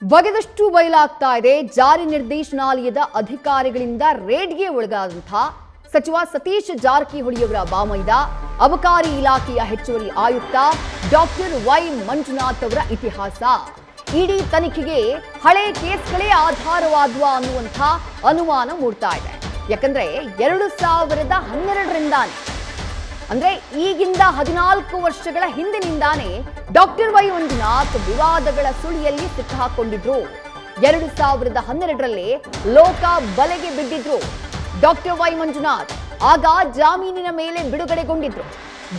ಬಗೆದಷ್ಟು ಬಯಲಾಗ್ತಾ ಇದೆ. ಜಾರಿ ನಿರ್ದೇಶನಾಲಯದ ಅಧಿಕಾರಿಗಳಿಂದ ರೇಡ್ಗೆ ಒಳಗಾದಂತಹ ಸಚಿವ ಸತೀಶ್ ಜಾರಕಿಹೊಳಿಯವರ ಬಾಮೈದ ಅಬಕಾರಿ ಇಲಾಖೆಯ ಹೆಚ್ಚುವರಿ ಆಯುಕ್ತ ಡಾಕ್ಟರ್ ವೈ ಮಂಜುನಾಥ್ ಅವರ ಇತಿಹಾಸ. ಇಡೀ ತನಿಖೆಗೆ ಹಳೆ ಕೇಸ್ಗಳೇ ಆಧಾರವಾದವ ಅನ್ನುವಂಥ ಅನುಮಾನ ಮೂಡ್ತಾ ಇದೆ. ಯಾಕಂದ್ರೆ 2012ರಿಂದಾನೇ ಅಂದ್ರೆ ಈಗಿಂದ 14 ವರ್ಷಗಳ ಹಿಂದಿನಿಂದಾನೇ ಡಾಕ್ಟರ್ ವೈ ಮಂಜುನಾಥ್ ವಿವಾದಗಳ ಸುಳಿಯಲ್ಲಿ ಸಿಕ್ಕಾಕೊಂಡಿದ್ರು. 2012ರಲ್ಲೇ ಲೋಕ ಬಲೆಗೆ ಬಿದ್ದಿದ್ರು ಡಾಕ್ಟರ್ ವೈ ಮಂಜುನಾಥ್. ಆಗ ಜಾಮೀನಿನ ಮೇಲೆ ಬಿಡುಗಡೆಗೊಂಡಿದ್ರು.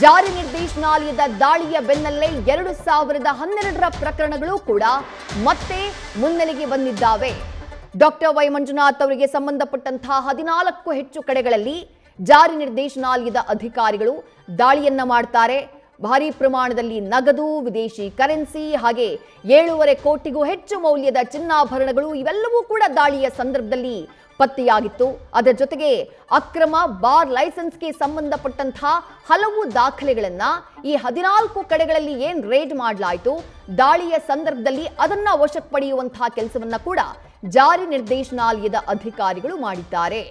ಜಾರಿ ನಿರ್ದೇಶನಾಲಯದ ದಾಳಿಯ ಬೆನ್ನಲ್ಲೇ 2012ರ ಪ್ರಕರಣಗಳು ಕೂಡ ಮತ್ತೆ ಮುನ್ನೆಲೆಗೆ ಬಂದಿದ್ದಾವೆ. ಡಾಕ್ಟರ್ ವೈ ಮಂಜುನಾಥ್ ಅವರಿಗೆ ಸಂಬಂಧಪಟ್ಟಂತಹ 14 ಹೆಚ್ಚು ಕಡೆಗಳಲ್ಲಿ ಜಾರಿ ನಿರ್ದೇಶನಾಲಯದ ಅಧಿಕಾರಿಗಳು ದಾಳಿಯನ್ನ ಮಾಡ್ತಾರೆ. ಭಾರಿ ಪ್ರಮಾಣದಲ್ಲಿ ನಗದು, ವಿದೇಶಿ ಕರೆನ್ಸಿ ಹಾಗೆ 7.5 ಕೋಟಿಗೂ ಹೆಚ್ಚು ಮೌಲ್ಯದ ಚಿನ್ನಾಭರಣಗಳು ಇವೆಲ್ಲವೂ ಕೂಡ ದಾಳಿಯ ಸಂದರ್ಭದಲ್ಲಿ ಪತ್ತೆಯಾಗಿತ್ತು. ಅದರ ಜೊತೆಗೆ ಅಕ್ರಮ ಬಾರ್ ಲೈಸೆನ್ಸ್ಗೆ ಸಂಬಂಧಪಟ್ಟಂತಹ ಹಲವು ದಾಖಲೆಗಳನ್ನ ಈ 14 ಕಡೆಗಳಲ್ಲಿ ಏನ್ ರೇಡ್ ಮಾಡಲಾಯಿತು ದಾಳಿಯ ಸಂದರ್ಭದಲ್ಲಿ ಅದನ್ನ ವಶಕ್ಕೆ ಪಡೆಯುವಂತಹ ಕೆಲಸವನ್ನ ಕೂಡ ಜಾರಿ ನಿರ್ದೇಶನಾಲಯದ ಅಧಿಕಾರಿಗಳು ಮಾಡಿದ್ದಾರೆ.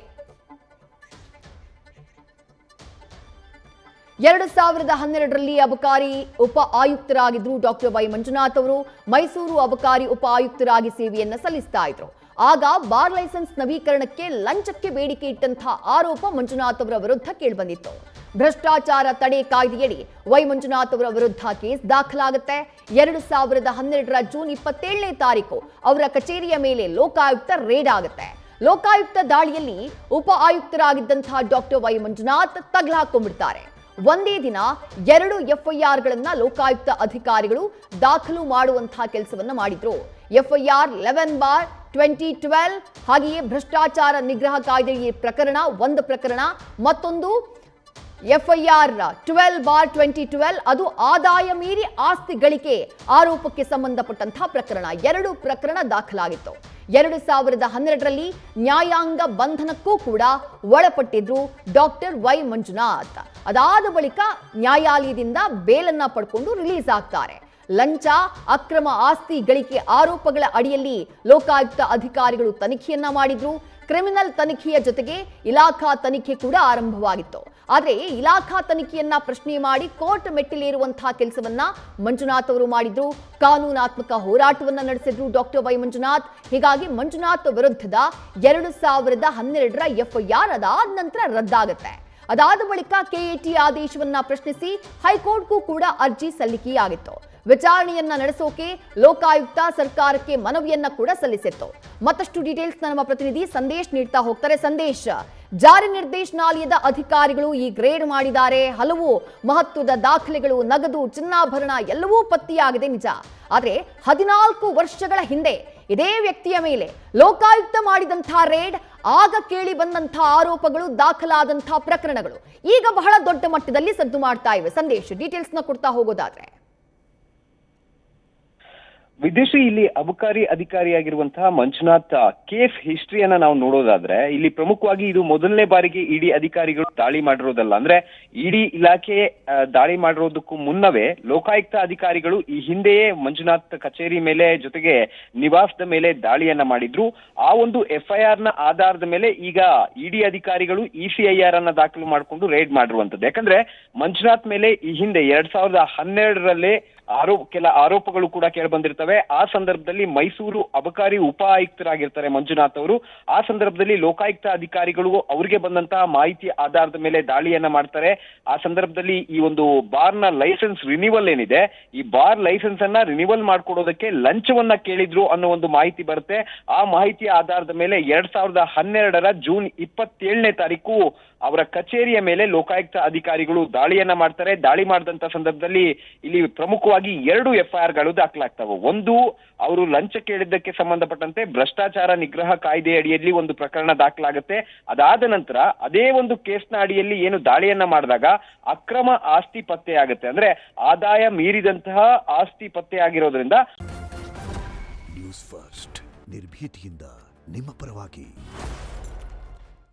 2012ರಲ್ಲಿ ಅಬಕಾರಿ ಉಪ ಆಯುಕ್ತರಾಗಿದ್ರು ಡಾಕ್ಟರ್ ವೈ ಮಂಜುನಾಥ್ ಅವರು. ಮೈಸೂರು ಅಬಕಾರಿ ಉಪ ಆಯುಕ್ತರಾಗಿ ಸೇವೆಯನ್ನ ಸಲ್ಲಿಸ್ತಾ ಇದ್ರು. ಆಗ ಬಾರ್ ಲೈಸೆನ್ಸ್ ನವೀಕರಣಕ್ಕೆ ಲಂಚಕ್ಕೆ ಬೇಡಿಕೆ ಇಟ್ಟಂತಹ ಆರೋಪ ಮಂಜುನಾಥ್ ಅವರ ವಿರುದ್ಧ ಕೇಳಿಬಂದಿತ್ತು. ಭ್ರಷ್ಟಾಚಾರ ತಡೆ ಕಾಯ್ದೆಯಡಿ ವೈ ಮಂಜುನಾಥ್ ಅವರ ವಿರುದ್ಧ ಕೇಸ್ ದಾಖಲಾಗುತ್ತೆ. 2012ರ ಜೂನ್ 27ನೇ ತಾರೀಕು ಅವರ ಕಚೇರಿಯ ಮೇಲೆ ಲೋಕಾಯುಕ್ತ ರೇಡ್ ಆಗುತ್ತೆ. ಲೋಕಾಯುಕ್ತ ದಾಳಿಯಲ್ಲಿ ಉಪ ಆಯುಕ್ತರಾಗಿದ್ದಂತಹ ಡಾಕ್ಟರ್ ವೈ ಮಂಜುನಾಥ್ ತಗಲಾಕೊಂಡ್ಬಿಡ್ತಾರೆ. ಒಂದೇ ದಿನ 2 ಎಫ್ಐಆರ್ಗಳನ್ನ ಲೋಕಾಯುಕ್ತ ಅಧಿಕಾರಿಗಳು ದಾಖಲು ಮಾಡುವಂತಹ ಕೆಲಸವನ್ನ ಮಾಡಿದ್ರು. ಎಫ್ಐಆರ್ 11/2012 ಹಾಗೆಯೇ ಭ್ರಷ್ಟಾಚಾರ ನಿಗ್ರಹ ಕಾಯ್ದೆ ಪ್ರಕರಣ ಒಂದು ಪ್ರಕರಣ, ಮತ್ತೊಂದು ಎಫ್ಐಆರ್ 12/2012 ಅದು ಆದಾಯ ಮೀರಿ ಆಸ್ತಿ ಗಳಿಕೆ ಆರೋಪಕ್ಕೆ ಸಂಬಂಧಪಟ್ಟಂತಹ ಪ್ರಕರಣ. 2 ಪ್ರಕರಣ ದಾಖಲಾಗಿತ್ತು. 2012ರಲ್ಲಿ ನ್ಯಾಯಾಂಗ ಬಂಧನಕ್ಕೂ ಕೂಡ ಒಳಪಟ್ಟಿದ್ರು ಡಾಕ್ಟರ್ ವೈ ಮಂಜುನಾಥ್. ಅದಾದ ಬಳಿಕ ನ್ಯಾಯಾಲಯದಿಂದ ಬೇಲನ್ನ ಪಡ್ಕೊಂಡು ರಿಲೀಸ್ ಆಗ್ತಾರೆ. ಲಂಚ, ಅಕ್ರಮ ಆಸ್ತಿ ಗಳಿಕೆ ಆರೋಪಗಳ ಅಡಿಯಲ್ಲಿ ಲೋಕಾಯುಕ್ತ ಅಧಿಕಾರಿಗಳು ತನಿಖೆಯನ್ನ ಮಾಡಿದ್ರು. ಕ್ರಿಮಿನಲ್ ತನಿಖೆಯ ಜೊತೆಗೆ ಇಲಾಖಾ ತನಿಖೆ ಕೂಡ ಆರಂಭವಾಗಿತ್ತು. ಆದರೆ ಇಲಾಖಾ ತನಿಖೆಯನ್ನ ಪ್ರಶ್ನೆ ಮಾಡಿ ಕೋರ್ಟ್ ಮೆಟ್ಟಿಲೇರುವಂತಹ ಕೆಲಸವನ್ನ ಮಂಜುನಾಥ್ ಅವರು ಮಾಡಿದ್ರು. ಕಾನೂನಾತ್ಮಕ ಹೋರಾಟವನ್ನ ನಡೆಸಿದ್ರು ಡಾಕ್ಟರ್ ವೈ ಮಂಜುನಾಥ್. ಹೀಗಾಗಿ ಮಂಜುನಾಥ್ ವಿರುದ್ಧದ 2012ರ ಎಫ್ಐಆರ್ ಅದಾದ ನಂತರ ರದ್ದಾಗುತ್ತೆ. ಅದಾದ ಬಳಿಕ ಕೆಎಟಿ ಆದೇಶವನ್ನ ಪ್ರಶ್ನಿಸಿ ಹೈಕೋರ್ಟ್ಗೂ ಕೂಡ ಅರ್ಜಿ ಸಲ್ಲಿಕೆಯಾಗಿತ್ತು. ವಿಚಾರಣೆಯನ್ನ ನಡೆಸೋಕೆ ಲೋಕಾಯುಕ್ತ ಸರ್ಕಾರಕ್ಕೆ ಮನವಿಯನ್ನ ಕೂಡ ಸಲ್ಲಿಸಿತ್ತು. ಮತ್ತಷ್ಟು ಡೀಟೇಲ್ಸ್ ನಮ್ಮ ಪ್ರತಿನಿಧಿ ಸಂದೇಶ್ ನೀಡ್ತಾ ಹೋಗ್ತಾರೆ. ಸಂದೇಶ್, ಜಾರಿ ನಿರ್ದೇಶನಾಲಯದ ಅಧಿಕಾರಿಗಳು ಈ ಗ್ರೇಡ್ ಮಾಡಿದ್ದಾರೆ. ಹಲವು ಮಹತ್ವದ ದಾಖಲೆಗಳು, ನಗದು, ಚಿನ್ನಾಭರಣ ಎಲ್ಲವೂ ಪತ್ತೆಯಾಗಿದೆ ನಿಜ. ಆದ್ರೆ 14 ವರ್ಷಗಳ ಹಿಂದೆ ಇದೇ ವ್ಯಕ್ತಿಯ ಮೇಲೆ ಲೋಕಾಯುಕ್ತ ಮಾಡಿದಂತಹ ರೇಡ್, ಆಗ ಕೇಳಿ ಬಂದಂತಹ ಆರೋಪಗಳು, ದಾಖಲಾದಂತಹ ಪ್ರಕರಣಗಳು ಈಗ ಬಹಳ ದೊಡ್ಡ ಮಟ್ಟದಲ್ಲಿ ಸದ್ದು ಮಾಡ್ತಾ ಇವೆ. ಸಂದೇಶ್, ಡೀಟೇಲ್ಸ್ ನ ಕೊಡ್ತಾ ಹೋಗೋದಾದ್ರೆ. ವಿದೇಶಿ ಇಲ್ಲಿ ಅಬಕಾರಿ ಅಧಿಕಾರಿಯಾಗಿರುವಂತಹ ಮಂಜುನಾಥ್ ಕೇಸ್ ಹಿಸ್ಟ್ರಿಯನ್ನ ನಾವು ನೋಡೋದಾದ್ರೆ ಇಲ್ಲಿ ಪ್ರಮುಖವಾಗಿ ಇದು ಮೊದಲನೇ ಬಾರಿಗೆ ಇಡಿ ಅಧಿಕಾರಿಗಳು ದಾಳಿ ಮಾಡಿರೋದಲ್ಲ. ಅಂದ್ರೆ ಇಡಿ ಇಲಾಖೆ ದಾಳಿ ಮಾಡಿರೋದಕ್ಕೂ ಮುನ್ನವೇ ಲೋಕಾಯುಕ್ತ ಅಧಿಕಾರಿಗಳು ಈ ಹಿಂದೆಯೇ ಮಂಜುನಾಥ್ ಕಚೇರಿ ಮೇಲೆ ಜೊತೆಗೆ ನಿವಾಸದ ಮೇಲೆ ದಾಳಿಯನ್ನ ಮಾಡಿದ್ರು. ಆ ಒಂದು ಎಫ್ಐಆರ್ ನ ಆಧಾರದ ಮೇಲೆ ಈಗ ಇಡಿ ಅಧಿಕಾರಿಗಳು ECIR ಅನ್ನ ದಾಖಲು ಮಾಡಿಕೊಂಡು ರೇಡ್ ಮಾಡಿರುವಂತದ್ದು. ಯಾಕಂದ್ರೆ ಮಂಜುನಾಥ್ ಮೇಲೆ ಈ ಹಿಂದೆ 2012ರಲ್ಲೇ ಕೆಲ ಆರೋಪಗಳು ಕೂಡ ಕೇಳಿ ಬಂದಿರ್ತವೆ. ಆ ಸಂದರ್ಭದಲ್ಲಿ ಮೈಸೂರು ಅಬಕಾರಿ ಉಪ ಆಯುಕ್ತರಾಗಿರ್ತಾರೆ ಮಂಜುನಾಥ್ ಅವರು. ಆ ಸಂದರ್ಭದಲ್ಲಿ ಲೋಕಾಯುಕ್ತ ಅಧಿಕಾರಿಗಳು ಅವರಿಗೆ ಬಂದಂತಹ ಮಾಹಿತಿ ಆಧಾರದ ಮೇಲೆ ದಾಳಿಯನ್ನ ಮಾಡ್ತಾರೆ. ಆ ಸಂದರ್ಭದಲ್ಲಿ ಈ ಒಂದು ಬಾರ್ನ ಲೈಸೆನ್ಸ್ ರಿನಿವಲ್ ಏನಿದೆ, ಈ ಬಾರ್ ಲೈಸೆನ್ಸ್ ಅನ್ನ ರಿನಿವಲ್ ಮಾಡ್ಕೊಡೋದಕ್ಕೆ ಲಂಚವನ್ನ ಕೇಳಿದ್ರು ಅನ್ನೋ ಒಂದು ಮಾಹಿತಿ ಬರುತ್ತೆ. ಆ ಮಾಹಿತಿಯ ಆಧಾರದ ಮೇಲೆ 2012ರ ಜೂನ್ 27ನೇ ತಾರೀಕು ಅವರ ಕಚೇರಿಯ ಮೇಲೆ ಲೋಕಾಯುಕ್ತ ಅಧಿಕಾರಿಗಳು ದಾಳಿಯನ್ನ ಮಾಡ್ತಾರೆ. ದಾಳಿ ಮಾಡಿದಂತ ಸಂದರ್ಭದಲ್ಲಿ ಇಲ್ಲಿ ಪ್ರಮುಖವಾಗಿ 2 ಎಫ್ಐಆರ್ ಗಳು ದಾಖಲಾಗ್ತವೆ. ಒಂದು, ಅವರು ಲಂಚ ಕೇಳಿದ್ದಕ್ಕೆ ಸಂಬಂಧಪಟ್ಟಂತೆ ಭ್ರಷ್ಟಾಚಾರ ನಿಗ್ರಹ ಕಾಯ್ದೆ ಅಡಿಯಲ್ಲಿ ಒಂದು ಪ್ರಕರಣ ದಾಖಲಾಗುತ್ತೆ. ಅದಾದ ನಂತರ ಅದೇ ಒಂದು ಕೇಸ್ನ ಅಡಿಯಲ್ಲಿ ಏನು ದಾಳಿಯನ್ನ ಮಾಡಿದಾಗ ಅಕ್ರಮ ಆಸ್ತಿ ಪತ್ತೆ ಆಗುತ್ತೆ. ಅಂದ್ರೆ ಆದಾಯ ಮೀರಿದಂತಹ ಆಸ್ತಿ ಪತ್ತೆ ಆಗಿರೋದ್ರಿಂದ ನ್ಯೂಸ್ ಫಸ್ಟ್ ನಿರ್ಭೀತಿಯಿಂದ ನಿಮ್ಮ ಪರವಾಗಿ.